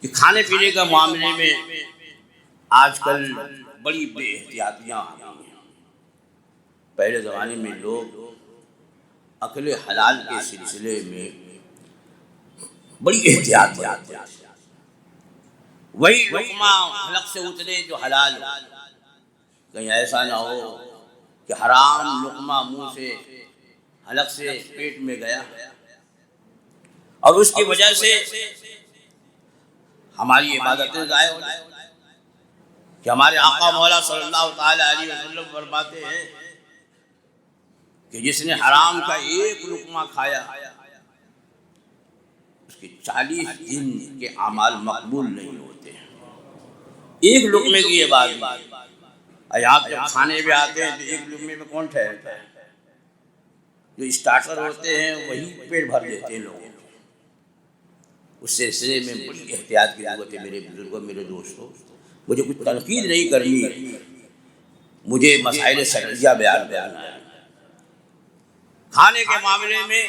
کہ کھانے پینے کا معاملے میں آج کل بڑی بے احتیاطیاں آ گئی ہیں۔ پہلے زمانے میں لوگ اکل حلال کے سلسلے میں بڑی احتیاط کرتے ہیں۔ وہی لقمہ حلق سے اترے جو حلال ہو، کہیں ایسا نہ ہو کہ حرام لقمہ منہ سے حلق سے پیٹ میں گیا اور اس کی وجہ سے ہماری عبادتیں ضائع ہو جائیں۔ کہ ہمارے آقا مولا صلی اللہ تعالی علیہ وسلم فرماتے ہیں کہ جس نے حرام کا ایک لقمہ کھایا اس کے 40 دن کے اعمال مقبول نہیں ہوتے۔ ایک لقمے کی یہ بات ہے۔ آپ جب کھانے پہ آتے ہیں تو ایک لقمے میں کون ٹھہرتا ہے؟ جو اسٹارٹر ہوتے ہیں وہی پیٹ بھر دیتے ہیں لوگوں کو۔ اس سلسلے میں بڑی احتیاط کی ضرورت ہے میرے بزرگوں، میرے دوستوں۔ مجھے کچھ تنقید نہیں کرنی، مجھے مسائل شرعیہ بیان کرنا ہے۔ کھانے کے معاملے میں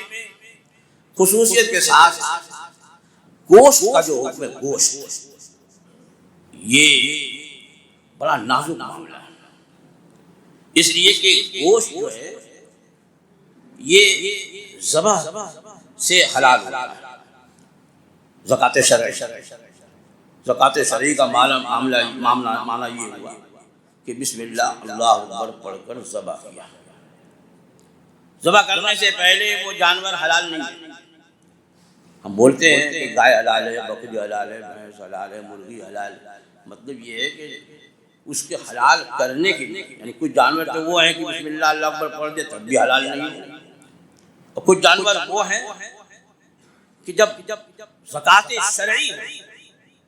خصوصیت کے ساتھ گوشت کا جو حکم ہے، گوشت یہ بڑا نازک معاملہ ہے، اس لیے کہ گوشت جو ہے یہ ذبح سے حلال ہوتا ہے۔ زکوٰۃ شرعی کا معنی یہ ہوا کہ بسم اللہ اللہ اکبر پڑھ کر ذبح کیا۔ ذبح کرنے سے پہلے وہ جانور حلال نہیں ہے۔ ہم بولتے ہیں کہ گائے حلال ہے، بکری حلال ہے، بھینس حلال ہے، مرغی حلال ہے۔ مطلب یہ ہے کہ اس کے حلال کرنے کے لیے، یعنی کچھ جانور تو وہ ہیں کہ بسم اللہ اللہ اکبر پڑھ دے تب بھی حلال نہیں ہے، اور کچھ جانور وہ ہیں کہ جب زکوٰۃ شرعی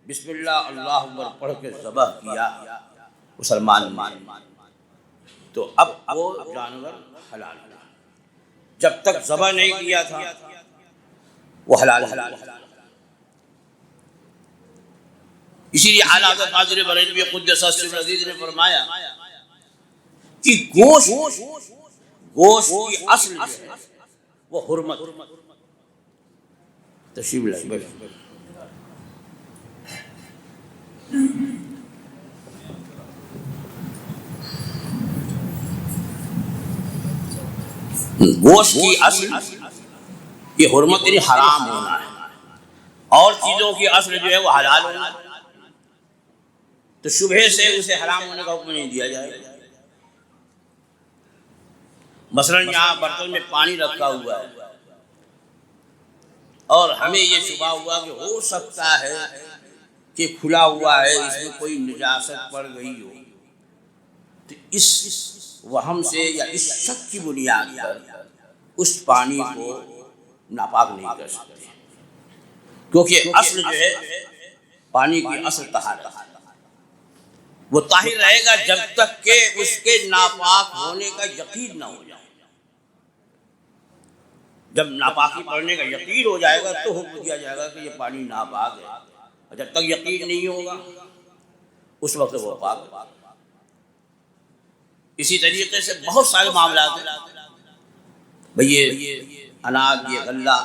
بسم اللہ اللہ اکبر پڑھ کے ذبح کیا مسلمان تو اب وہ جانور حلال ہے۔ جب تک ذبح نہیں کیا تھا وہ حلال ہے۔ اسی لیے اعلیٰ حضرت قادر بریلوی قدس سرہ العزیز نے فرمایا کہ گوشت کی اصل جو ہے وہ حرمت۔ تشریف لائے۔ گوشت کی اصل یہ حرمت یعنی حرام ہونا ہے، اور چیزوں کی اصل جو ہے وہ حلال ہونا ہے۔ تو شبہے سے اسے حرام ہونے کا حکم نہیں دیا جائے۔ مثلا یہاں برتن میں پانی رکھا ہوا ہے اور ہمیں یہ شبہ ہوا کہ ہو سکتا ہے کہ کھلا ہوا ہے، اس میں کوئی نجاست پڑ گئی ہو، تو اس وہم سے یا اس شک کی بنیاد پر اس پانی کو ناپاک نہیں کر سکتے، کیونکہ اصل جو ہے پانی کی اصل طہارت ہے۔ وہ طاہر رہے گا جب تک کہ اس کے ناپاک ہونے کا یقین نہ ہو جائے۔ جب ناپاکی پڑنے کا یقین ہو جائے گا تو حکم دیا جائے گا کہ یہ پانی ناپاک ہے، اور جب تک یقین نہیں ہوگا اس وقت وہ پاک ہے۔ اسی طریقے سے بہت سارے معاملات ہیں بھئی، یہ اناج، یہ غلہ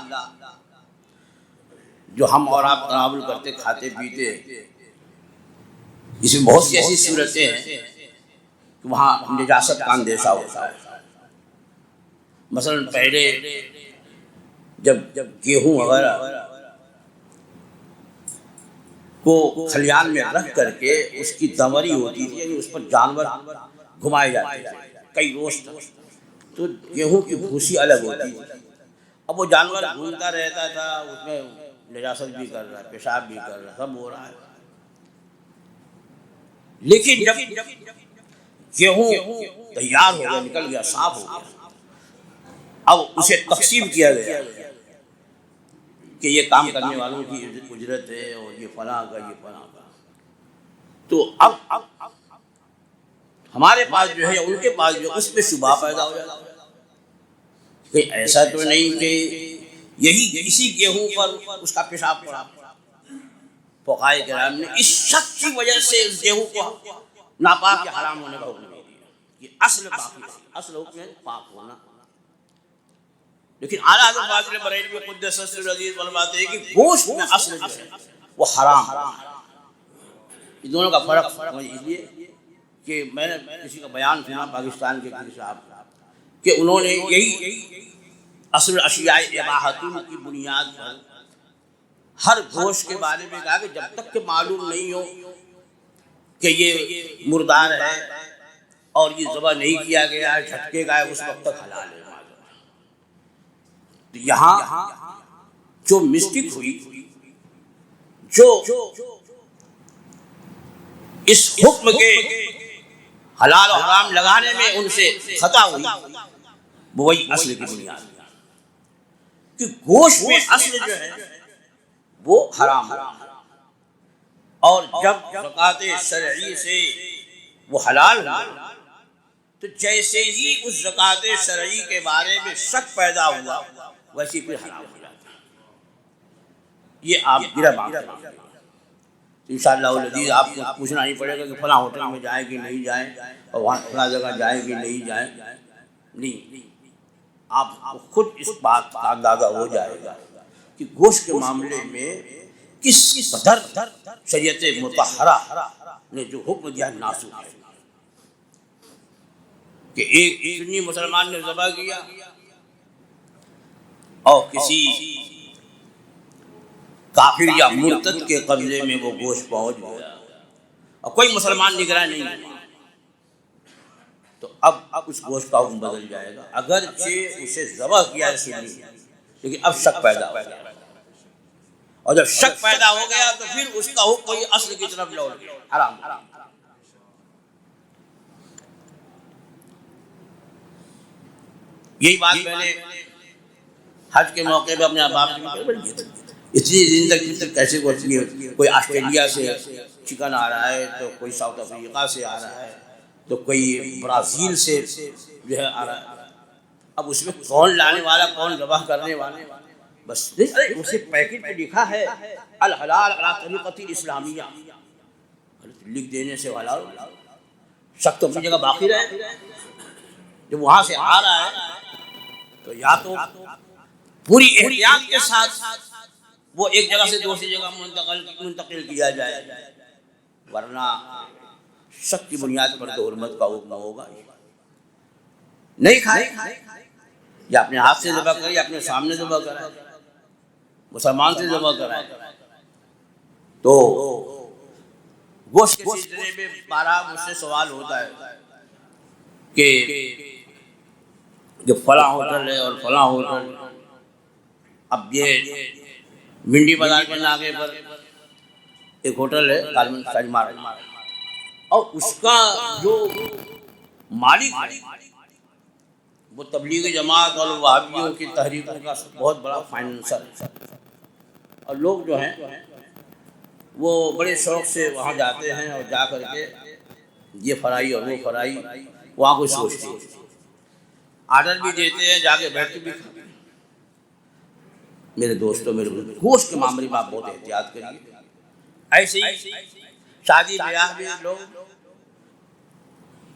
جو ہم اور آپ تناول کرتے کھاتے پیتے، اس میں بہت سی ایسی صورتیں ہیں کہ وہاں نجاست کا اندیشہ ہوتا ہے۔ مثلا پہلے جب گیہوں وغیرہ کو کھلیان میں رکھ کر کے اس کی دمری ہوتی تھی، یعنی اس پر جانور گھمائے جاتے تھے کئی روز تک، تو گیہوں کی بھوسی الگ ہوتی تھی۔ اب وہ جانور گھومتا رہتا تھا، اس میں نجاست بھی کر رہا ہے، پیشاب بھی کر رہا ہے، سب ہو رہا ہے۔ لیکن جب گیہوں تیار ہو گیا، نکل گیا، صاف ہو گیا، اب اسے تقسیم کیا گیا کہ یہ کام کرنے والوں کی اجرت ہے اور یہ فلاں کا، یہ فلاں کا۔ تو اب ہمارے پاس جو ہے ان کے پاس جو اس پہ شبہ پیدا ہو جاتا ہے کہ ایسا تو نہیں کہ یہی اسی گیہوں پر اس کا پیشاب پڑا۔ فقہاء کرام نے اس شک کی وجہ سے اس گیہوں کو ناپاک یا حرام ہونے کا حکم نہیں دیا۔ یہ اصل باقی ہے، اصل حکم ہے پاک ہونا۔ لیکن اعلیٰ حضرت قادر بریلوی قدس سرہ العزیز فرماتے ہیں کہ گوشت میں اصل جو ہے وہ حرام. یہ دونوں کا فرق اس لیے کہ میں نے کسی کا بیان سنا پاکستان کے کسی صاحب کہ انہوں نے یہی اصل اشیاء اباحت کی بنیاد پر ہر گوشت کے بارے میں کہا کہ جب تک کہ معلوم نہیں ہو کہ یہ مردار ہے اور یہ ذبح نہیں کیا گیا ہے، جھٹکے کا ہے، اس وقت تک حلال ہے. تو یہاں جو مسٹیک ہوئی، جو اس حکم کے حلال و حرام لگانے میں ان سے خطا ہوئی، وہی اصل کی بنیاد کہ گوشت میں اصل جو ہے وہ حرام ہے، اور جب زکوٰۃ شرعی سے وہ حلال ہوا تو جیسے ہی اس زکوٰۃ شرعی کے بارے میں شک پیدا ہوا ویسے پھر حرام ہو جاتا ہے. یہ آپ گرہ بانٹ کریں انشاءاللہ العزیز. آپ کو پوچھنا نہیں پڑے گا کہ فلاں ہوٹل میں جائیں کہ نہیں جائیں اور وہاں فلاں جگہ جائیں کہ نہیں جائیں. نہیں، آپ کو خود اس بات کا اندازہ ہو جائے گا کہ گوشت کے معاملے میں کس قدر شریعت مطہرہ نے جو حکم دیا ناسوخ ہے. کہ ایک سنی مسلمان نے ذبح کیا اور کسی کافر یا مرتد کے قبضے میں وہ گوشت پہنچ گیا اور کوئی مسلمان نگراں نہیں ہوا، تو اب اس گوشت کا حکم بدل جائے گا. اگرچہ اسے ذبح کیا ہے سنی، لیکن اب شک پیدا ہو گیا، اور جب شک پیدا ہو گیا تو پھر اس کا حکم کوئی اصل کی طرف لوٹ گیا، حرام. یہی بات میں نے حج کے موقع پہ اپنے احباب سے اتنی زندگی کیسے گزری ہے. کوئی آسٹریلیا سے چکن آ رہا ہے، تو کوئی ساؤتھ افریقہ سے آ رہا ہے، تو کوئی برازیل سے جو ہے آ رہا ہے. اب اس میں کون لانے والا، کون ذبح کرنے والا، بس اسے پیکٹ پہ لکھا ہے الحلال علی طریقۃ الاسلامیہ، لکھ دینے سے حلال. شک تو اپنی جگہ باقی رہے. جب وہاں سے آ رہا ہے تو یا تو پوری احتیاط کے ساتھ وہ ایک جگہ سے دوسری جگہ منتقل کیا جائے، ورنہ شک کی بنیاد پر تو حرمت کا حکم ہوگا. نہیں کھائے یا اپنے ہاتھ سے ذبح کرے یا اپنے سامنے ذبح کرائے، مسلمان سے ذبح کرائے. تو گوشت کے سلسلے میں بارہا مجھ سے سوال ہوتا ہے کہ جو فلاں ہوٹل ہے اور فلاں ہوٹل، اب یہ منڈی بازار کے ناکے پر ایک ہوٹل ہے کالمن شالیمار، اور اس کا جو مالک ہے وہ تبلیغ جماعت اور وہابیوں کی تحریکوں کا بہت بڑا فائنینسر ہے، اور لوگ جو ہیں وہ بڑے شوق سے وہاں جاتے ہیں اور جا کر کے یہ فرائی اور وہ فرائی وہاں کوئی سوچتے ہیں، آرڈر بھی دیتے ہیں، جا کے بیٹھ کے بھی کھاتے ہیں. میرے دوستوں، میرے گوشت کے معاملے میں آپ بہت احتیاط کریے. ایسے ہی شادی بیاہ میں لوگ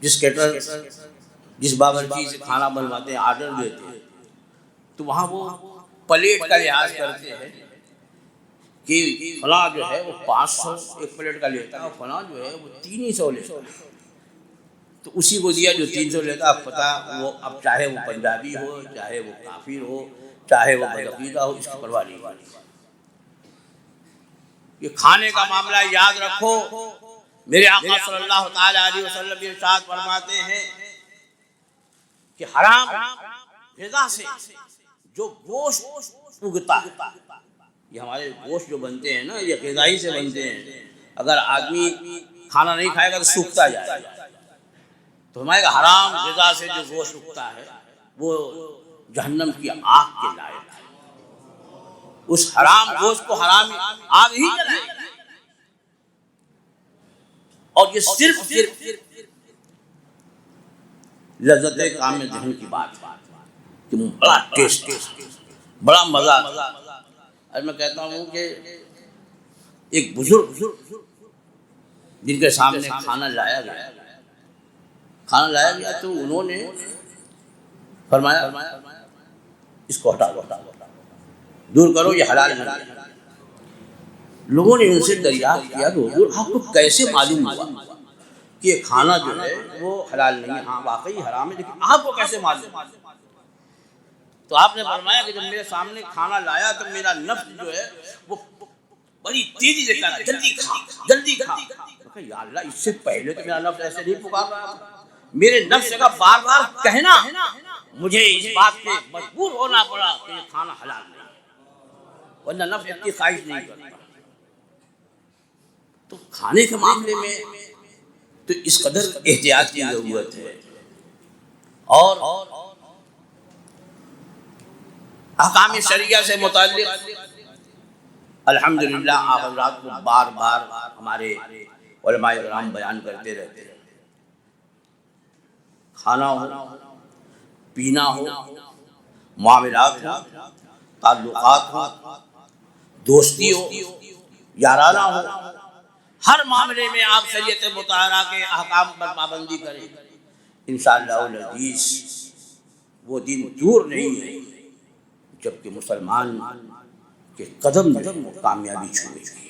جس کیٹر جس باورچی سے کھانا بنواتے ہیں، آرڈر دیتے ہیں، تو وہاں وہ پلیٹ کا لحاظ کرتے ہیں کہ فلاں جو ہے وہ 500 ایک پلیٹ کا لیتا ہے اور فلاں جو ہے وہ 300 لیتا ہے. تو اسی کو دیا جو 300 لیتا. اب پتہ وہ اب چاہے وہ پنجابی ہو، چاہے وہ کافر ہو، چاہے وہ بدعقیدہ ہو، اس کی پرواہ نہیں ہوتی. یہ کھانے کا معاملہ یاد رکھو. میرے آقا صلی اللہ تعالی علیہ وسلم یہ ارشاد فرماتے ہیں کہ حرام غذا سے جو گوشت اگتا ہے، یہ ہمارے گوشت جو بنتے ہیں نا، یہ غذائی سے بنتے ہیں. اگر آدمی کھانا نہیں کھائے گا تو سوکھتا جائے گا. تو ہمارے حرام غذا سے جو گوشت اگتا ہے وہ جہنم کی آگ کے لائق ہے. اس حرام گوشت کو حرام آگ ہی جلائے گی. اور یہ صرف لذت کام ذہن کی بات ہے کہ بڑا ٹیسٹ، بڑا مزہ. اور میں کہتا ہوں کہ ایک بزرگ جن کے سامنے کھانا لایا گیا تو انہوں نے فرمایا اس کو ہٹا دور کرو، یہ حلال نہیں ہے. لوگوں نے ان سے دریافت کیا کہ حضور آپ کو کیسے معلوم ہوا کہ یہ کھانا جو ہے وہ حلال نہیں ہے؟ ہاں واقعی حرام ہے، لیکن آپ کو کیسے معلوم؟ تو آپ نے فرمایا کہ جب میرے سامنے کھانا لایا تو میرا نفس جو ہے وہ بڑی تیزی سے کہا جلدی کھا جلدی کھا۔ یا اللہ اس سے پہلے تو میرا نفس ایسے نہیں پکار رہا تھا، میرے نفس کا بار بار کہنا مجھے اس بات پہ مجبور ہونا پڑا کہ یہ کھانا حلال نہیں، ورنہ نفس اتنی خواہش نہیں کرتا۔ تو کھانے کے معاملے میں تو اس قدر احتیاط کی ضرورت ہے۔ اور احکام شریعہ سے متعلق الحمدللہ آپ حضرات کو بار بار ہمارے علماء کرام بیان کرتے رہتے ہیں۔ کھانا ہو، پینا ہو، معاملات ہو، تعلقات ہو، دوستی ہو، یارانہ ہو، ہر معاملے میں آپ شریعت مطہرہ کے احکام پر پابندی کریں، انشاءاللہ العزیز وہ دن دور نہیں ہے جبکہ مسلمان کے قدم میں کامیابی چھوئے گی۔